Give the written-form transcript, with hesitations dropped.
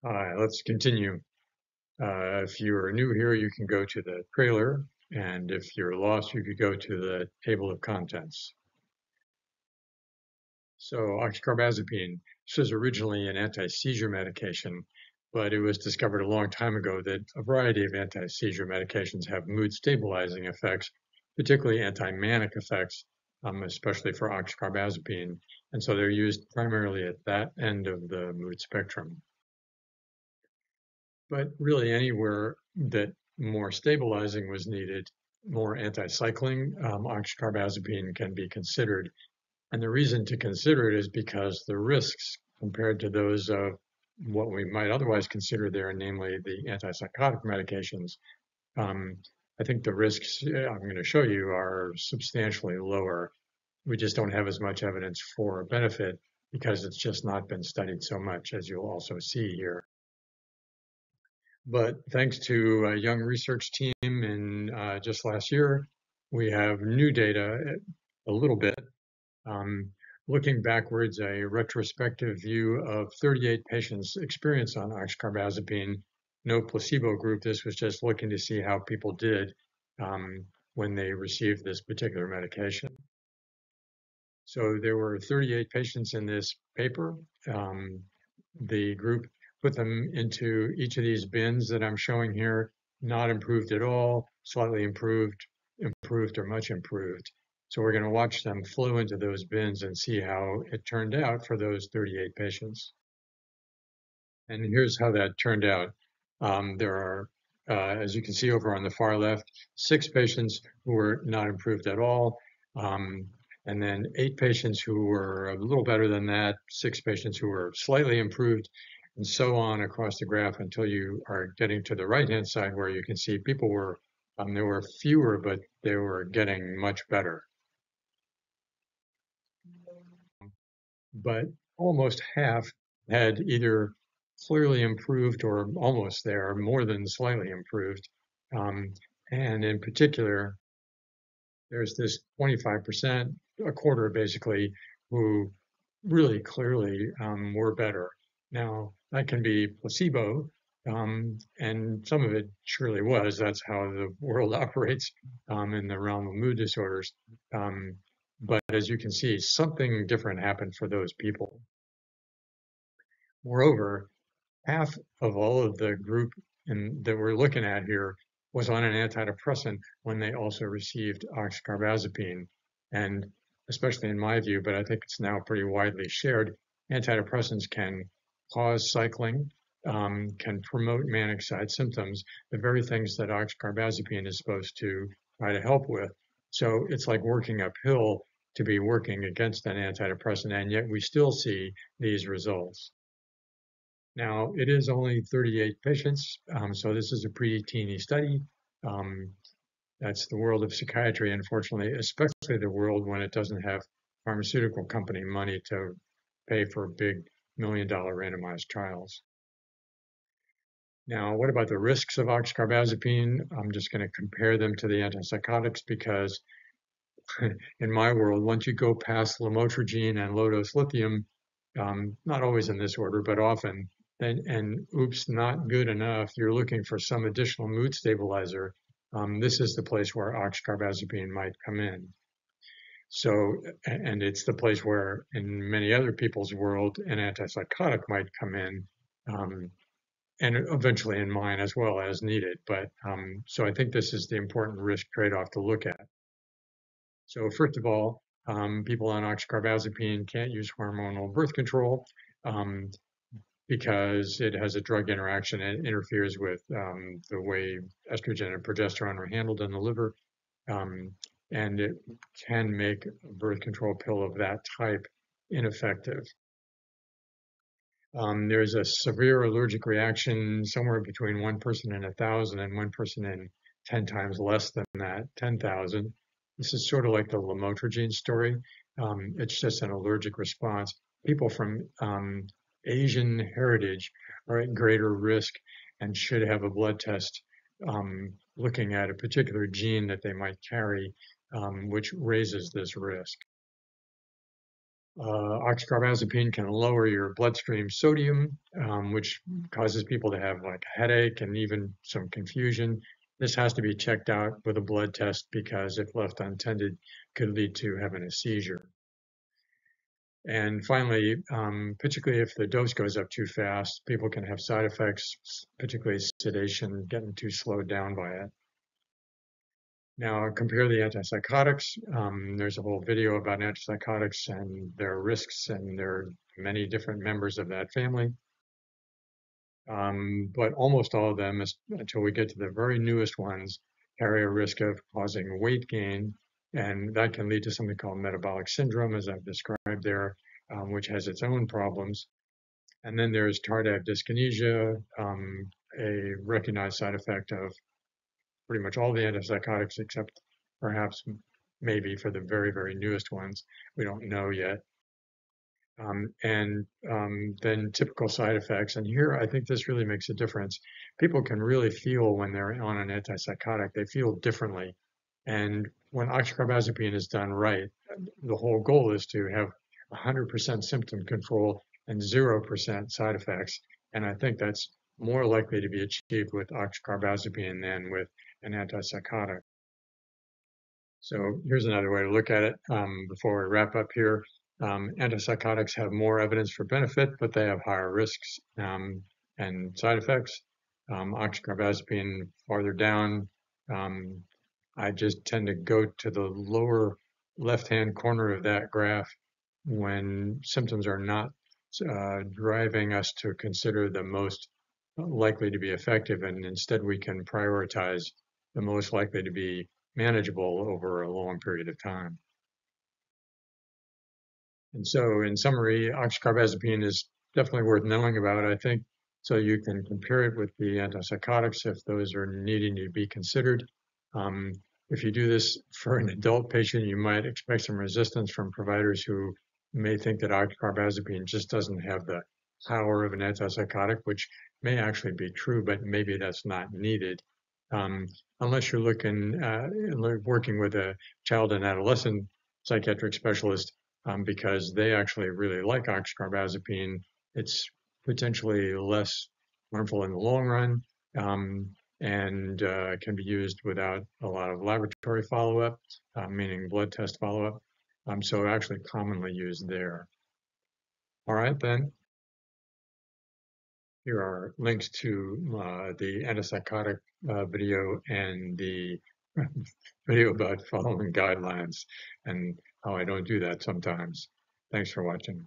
Let's continue. If you're new here, you can go to the trailer, and if you're lost, you could go to the table of contents. So oxcarbazepine, this was originally an anti-seizure medication, but it was discovered a long time ago that a variety of anti-seizure medications have mood stabilizing effects, particularly anti-manic effects, especially for oxcarbazepine. And so they're used primarily at that end of the mood spectrum. But really anywhere that more stabilizing was needed, more anticycling, oxcarbazepine can be considered. And the reason to consider it is because the risks compared to those of what we might otherwise consider there, namely the antipsychotic medications, um, I think the risks I'm going to show you are substantially lower. We just don't have as much evidence for a benefit because it's just not been studied so much, as you'll also see here. But thanks to a young research team in just last year, we have new data a little bit. Um, Looking backwards, a retrospective view of 38 patients' experience on oxcarbazepine, no placebo group. This was just looking to see how people did when they received this particular medication. So there were 38 patients in this paper. The group put them into each of these bins that I'm showing here, not improved at all, slightly improved, improved, or much improved. So we're going to watch them flow into those bins and see how it turned out for those 38 patients. And here's how that turned out. There are, as you can see over on the far left, 6 patients who were not improved at all. And then 8 patients who were a little better than that, 6 patients who were slightly improved, and so on across the graph until you are getting to the right-hand side where you can see people were, there were fewer, but they were getting much better. But almost half had either clearly improved or almost there, more than slightly improved. And in particular, there's this 25%, a quarter basically, who really clearly were better. Now, that can be placebo, and some of it surely was. That's how the world operates in the realm of mood disorders. But as you can see, something different happened for those people. Moreover, half of all of the group that we're looking at here was on an antidepressant when they also received oxcarbazepine. And especially in my view, but I think it's now pretty widely shared, antidepressants can cause cycling, can promote manic side symptoms, the very things that oxcarbazepine is supposed to try to help with. So it's like working uphill to be working against an antidepressant, and yet we still see these results. Now, it is only 38 patients, so this is a pretty teeny study. Um, that's the world of psychiatry, unfortunately, especially the world when it doesn't have pharmaceutical company money to pay for big $1 million randomized trials. Now, what about the risks of oxcarbazepine? I'm just going to compare them to the antipsychotics because in my world, once you go past lamotrigine and low-dose lithium, not always in this order, but often, and oops, not good enough, you're looking for some additional mood stabilizer. This is the place where oxcarbazepine might come in. So, and it's the place where, in many other people's world, an antipsychotic might come in, and eventually in mine as well as needed. But so I think this is the important risk trade-off to look at. So first of all, people on oxcarbazepine can't use hormonal birth control because it has a drug interaction and interferes with the way estrogen and progesterone are handled in the liver. And it can make a birth control pill of that type ineffective. There's a severe allergic reaction somewhere between 1 person in 1,000 and 1 person in 10 times less than that, 10,000. This is sort of like the lamotrigine story. It's just an allergic response. People from Asian heritage are at greater risk and should have a blood test looking at a particular gene that they might carry, which raises this risk. Oxcarbazepine can lower your bloodstream sodium, which causes people to have like a headache and even some confusion. This has to be checked out with a blood test because if left untended, could lead to having a seizure. And finally, particularly if the dose goes up too fast, people can have side effects, particularly sedation, getting too slowed down by it. Now, compare the antipsychotics. There's a whole video about antipsychotics and their risks, and there are many different members of that family. But almost all of them, until we get to the very newest ones, carry a risk of causing weight gain, and that can lead to something called metabolic syndrome, as I've described there, which has its own problems. And then there's tardive dyskinesia, a recognized side effect of pretty much all the antipsychotics, except perhaps maybe for the very, very newest ones. We don't know yet. And then typical side effects. And here, I think this really makes a difference. People can really feel when they're on an antipsychotic, they feel differently. And when oxcarbazepine is done right, the whole goal is to have 100% symptom control and 0% side effects. And I think that's more likely to be achieved with oxcarbazepine than with an antipsychotic. So here's another way to look at it before we wrap up here. Antipsychotics have more evidence for benefit, but they have higher risks and side effects. Oxcarbazepine farther down, I just tend to go to the lower left-hand corner of that graph when symptoms are not driving us to consider the most likely to be effective, and instead we can prioritize the most likely to be manageable over a long period of time. And so, in summary, oxcarbazepine is definitely worth knowing about, I think, so you can compare it with the antipsychotics if those are needing to be considered. If you do this for an adult patient, you might expect some resistance from providers who may think that oxcarbazepine just doesn't have the power of an antipsychotic, which may actually be true, but maybe that's not needed. Unless you're working with a child and adolescent psychiatric specialist, because they actually really like oxcarbazepine. It's potentially less harmful in the long run, and can be used without a lot of laboratory follow-up, meaning blood test follow-up. So actually commonly used there. All right, then. Here are links to the antipsychotic video and the video about following guidelines and how I don't do that sometimes. Thanks for watching.